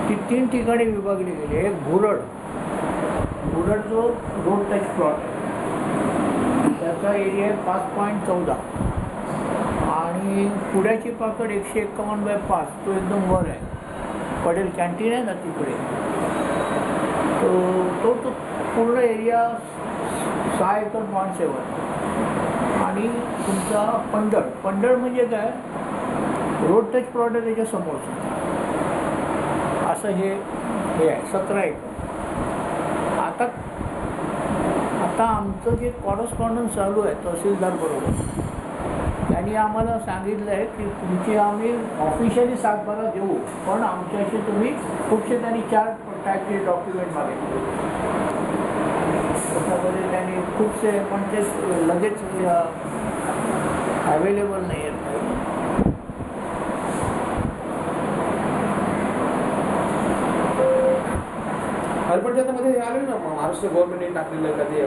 ती 3 ठिकाणी विभागली गेली. एक भुरड जो रोड टच प्लॉट आहे त्याचा एरिया आहे 5.14 आणि पुण्याची पाकड 151/5 तो एकदम वर आहे. पडेल कॅन्टीन आहे ना तिकडे तो पूर्ण एरिया 6 एकर 0.7 आणि तुमचा पंडळ म्हणजे काय रोड टच प्लॉट आहे त्याच्या समोरचं असं हे आहे 17 एकर. आता आमचं जे कॉरस्पॉन्डन्स चालू आहे तहसीलदार बरोबर त्यांनी आम्हाला सांगितलं आहे की तुमची आम्ही ऑफिशियली 7/12 देऊ पण आमच्याशी तुम्ही खूपसे त्यांनी 4 टाईपचे डॉक्युमेंट मागितले. त्याच्यामध्ये त्यांनी खूपसे पण ते लगेच अवेलेबल नाही आहेत. पंचायतीमध्ये हे आलं ना महाराष्ट्र गव्हर्नमेंटने टाकलेलं का ते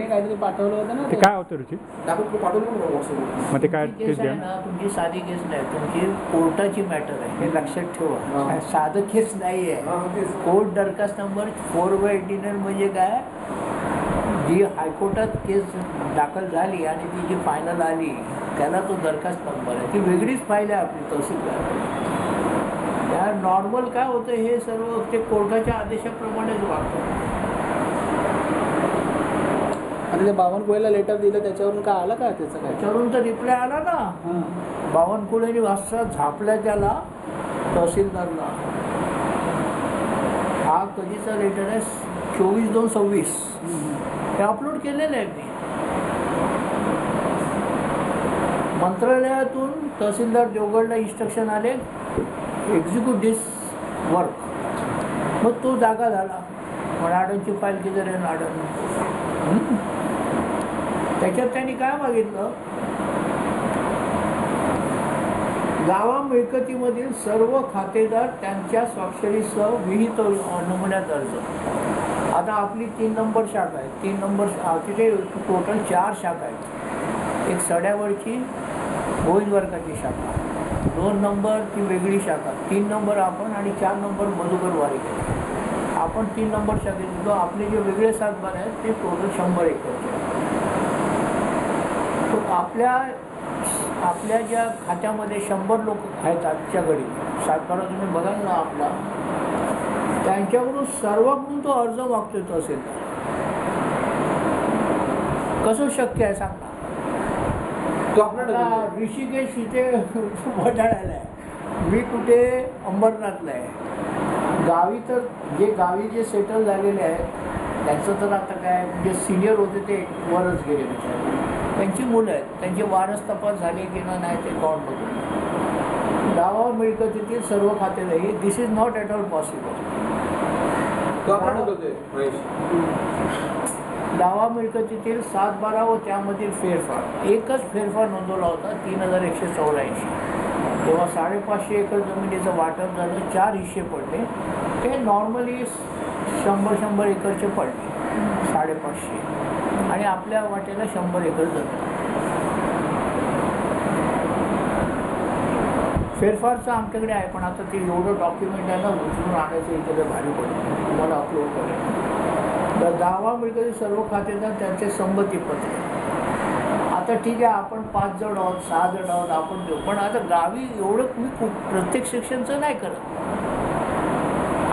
काहीतरी पाठवलं होतं ना. ते काय होतं रुची पाठवलं मग ते काय केस आहे ना तुमची साधी केस नाही तुमची कोर्टाची मॅटर आहे हे लक्षात ठेवा. साधं केस नाही आहे. कोर्ट दरखास्त नंबर 4/89 म्हणजे काय जी हायकोर्टात केस दाखल झाली आणि ती जी फायनल आली त्याला तो दरखास्त नंबर आहे. ती वेगळीच फाईल आहे आपली तहसीलदार. त्या नॉर्मल काय होतं हे सर्व ते कोर्टाच्या आदेशाप्रमाणेच वागतं. आणि ते बावनकुळेला लेटर दिलं त्याच्यावरून काय आलं का त्याचं काय त्याच्यावरून तर रिप्लाय आला ना. बावनकुळेने वाजता झापल्या त्याला तहसीलदारला. हा कधीचा लेटर आहे 24/2/26 हे अपलोड केलेलं आहे मी. मंत्रालयातून तहसीलदार देवगडला इन्स्ट्रक्शन आले एक्झिक्यूट दिस वर्क. मग तो जागा झाला. पण आडनची फाईल किती रे आडन त्याच्यात त्यांनी काय मागितलं गावा मिळकतीमधील सर्व खातेदार त्यांच्या स्वाक्षरीसह विहित नमुन्यात अर्ज. आता आपली 3 नंबर शाखा आहे. 3 नंबर तिथे टोटल 4 शाखा आहेत. एक सड्यावरची गोविंद वर्गाची शाखा 2 नंबर ती वेगळी शाखा 3 नंबर आपण आणि 4 नंबर मधुकर वारिक. आपण 3 नंबर शाखेत जो आपले जे वेगळे 7/12 आहेत ते टोटल 100 एकरचे. तो आपल्या ज्या खात्यामध्ये 100 लोक आहेत आजच्या घडी 7/12 तुम्ही बघाल ना आपला त्यांच्याकडून सर्वांकडून तो अर्ज मागतोय असेल कसं शक्य आहे सांगा. तो आपला ऋषिकेश इथे वडाळ्याला आहे. मी कुठे अंबरनाथला आहे. गावी जे सेटल झालेले आहेत त्यांचं तर आता काय जे सिनियर होते ते वरच गेले बिचारे. त्यांची मुलं आहेत त्यांचे वारस तपास झाले की नाही ते कॉल बघून. गावा मिळकतीतील सर्व खातेदार हे this is not at all possible. दावा मिळकतीतील 7/12 व त्यामधील फेरफार एकच फेरफार नोंदवला होता 3184. तेव्हा 550 एकर जमिनीचं वाटप झालं 4 हिस्से पडले. ते नॉर्मली 100 एकरचे पडले 550 आणि आपल्या वाटेला 100 एकर जमीन. फेरफारचं आमच्याकडे आहे पण आता ते एवढं डॉक्युमेंट आहे ना उचलून आणायचं इकडे भारी पडतं तुम्हाला अपलोड करेल. तर दावा मिळकती सर्व खातेदार त्यांचे संमतीपत्र. आता ठीक आहे आपण 5 जण आहोत 6 जण आहोत आपण देऊ पण आता गावी एवढं मी प्रत्येक सेक्शनचं नाही करत.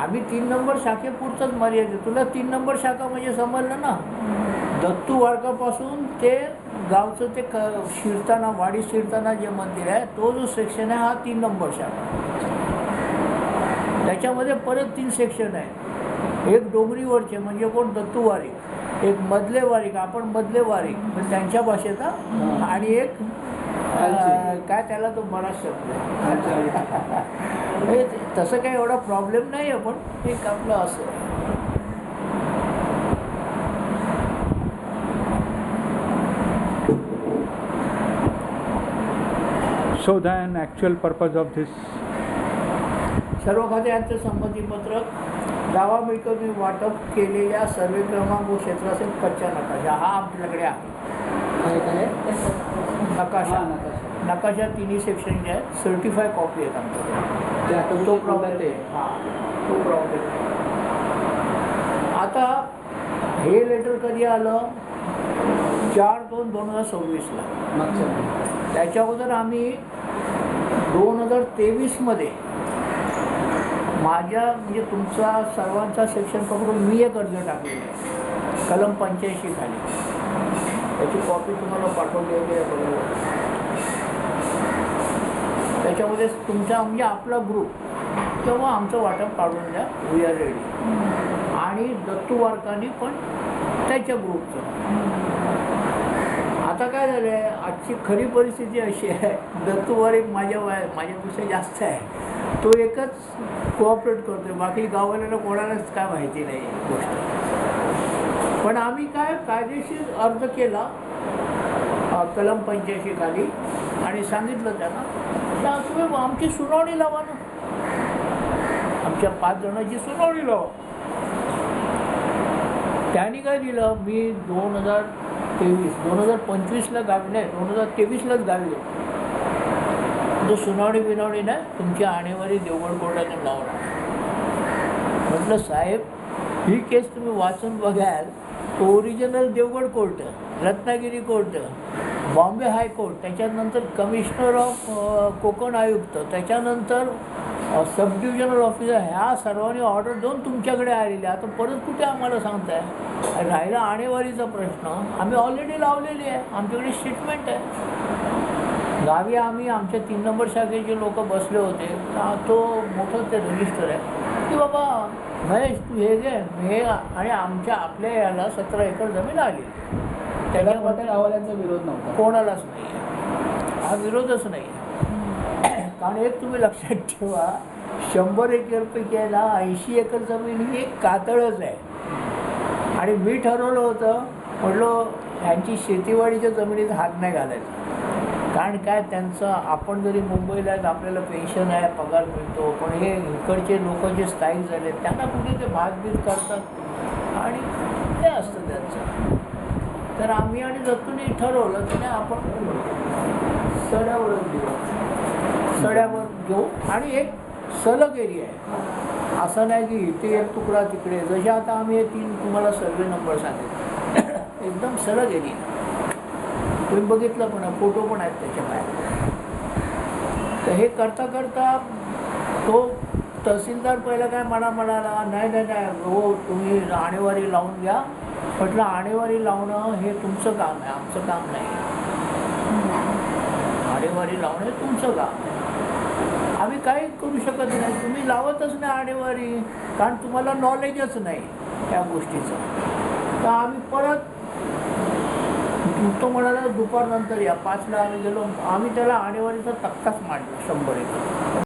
आम्ही 3 नंबर शाखेपुरतंच मर्यादित. तुला 3 नंबर शाखा म्हणजे समजलं ना दत्तू वाडकापासून ते गावचं ते शिरताना वाडी शिरताना जे मंदिर आहे तो जो सेक्शन आहे हा 3 नंबर शाखा. त्याच्यामध्ये परत 3 सेक्शन आहे. एक डोंगरीवरचे म्हणजे कोण दत्तू वारीक एक मधले वारीक आपण मधले वारीक म्हणजे त्यांच्या भाषेचा आणि एक काय त्याला तो बराच शब्द आहे. तसं काही एवढा प्रॉब्लेम नाही आहे पण एक आपलं असं So then actual purpose of this सर्व खात्यांचं संमतीपत्रक दावा मिळकत वाटप केलेल्या सर्वे क्रमांक व क्षेत्रातील कच्चा नकाशा हा आपल्याकडे आहे. नकाशा 3 सेक्शनचे आहेत. सर्टिफाय कॉपी आहेत आमच्याकडे. जे आता तो प्रॉब्लेम आहे. हां, तो प्रॉब्लेम आहे. आता हे लेटर कधी आलं? 4/2/2026ला. मागच्या त्याच्या अगोदर आम्ही 2023मध्ये माझ्या म्हणजे तुमचा सर्वांचा सेक्शन पकडून मी एक अर्ज टाकलेला आहे कलम 85 खाली. त्याची कॉपी तुम्हाला पाठवलेली आहे बरोबर. त्याच्यामध्ये तुमचा म्हणजे आपला ग्रुप किंवा आमचं वाटप काढून द्या, वी आर रेडी. आणि दत्तू वारकांनी पण त्याच्या ग्रुपचं. आता काय झालं आहे, आजची खरी परिस्थिती अशी आहे, दत्तू वारीक माझ्यापेक्षा जास्त आहे. तो एकच कोऑपरेट करतोय, बाकी गावाला कोणालाच काय माहिती नाही गोष्ट. पण आम्ही काय कायदेशीर अर्ज केला कलम 85 खाली आणि सांगितलं त्यांना तुम्ही आमची सुनावणी लावा ना, आमच्या 5 जणांची सुनावणी लावा. त्यांनी काय दिलं, मी 2025ला गावी नाही, 2023लाच गावी गेलो. तो सुनावणी बिनावणी नाही, तुमची आणेवारी देवगड कोर्टाने लावणार. म्हटलं साहेब, ही केस तुम्ही वाचून बघाल, original Devgad court, Ratnagiri court, Bombay high court, त्याच्यानंतर कमिशनर ऑफ कोकण आयुक्त, त्याच्यानंतर सब डिव्हिजनल ऑफिसर, ह्या सर्वांनी ऑर्डर देऊन तुमच्याकडे आलेले. आता परत कुठे आम्हाला सांगताय? राहिला आणेवारीचा प्रश्न, आम्ही ऑलरेडी लावलेली आहे, आमच्याकडे स्टेटमेंट आहे. गावी आम्ही आमच्या 3 नंबर शाखेचे लोक बसले होते. तो मोठं ते रजिस्टर आहे की बाबा महेश तू हे घे, हे आणि आपल्या याला 17 एकर जमीन आली. त्याला कोणत्या गावाल्यांचा विरोध नव्हता, कोणालाच नाही आहे, हा विरोधच नाही आहे. कारण एक तुम्ही लक्षात ठेवा, 100 एकरपैकी आहे ना 80 एकर जमीन ही एक कातळच आहे. आणि मी ठरवलं होतं, म्हटलं ह्यांची शेतीवाडीच्या जमिनीत हात नाही घालायचा. कारण काय, त्यांचं आपण जरी मुंबईला आहेत, आपल्याला पेन्शन आहे, पगार मिळतो, पण हे इकडचे लोक जे स्थायिक झाले त्यांना कुठे ते भागबीत करतात आणि हे असतं त्यांचं. तर आम्ही आणि दत्तूने ठरवलं की नाही, आपण सड्यावरच घेऊ, सड्यावर घेऊ. आणि एक सलग एरिया आहे, असं नाही की इथे एक तुकडा तिकडे. जसे आता आम्ही हे 3 तुम्हाला सर्वे नंबर सांगितले, एकदम सलग एरिया. तुम्ही बघितलं पण, फोटो पण आहेत त्याच्या बाहेर. तर हे करता करता तो तहसीलदार पहिला काय म्हणाला, नाही हो तुम्ही आणेवारी लावून घ्या. म्हटलं आणेवारी लावणं हे तुमचं काम आहे, आमचं काम नाही. आणेवारी लावणं हे तुमचं काम आहे, आम्ही काही करू शकत नाही. तुम्ही लावतच नाही आणेवारी, कारण तुम्हाला नॉलेजच नाही त्या गोष्टीचं. तर आम्ही परत, तो म्हणाला दुपारनंतर या 5ला आम्ही गेलो. आम्ही त्याला आणेवारीचा तक्ताच मांडला 100 एकर.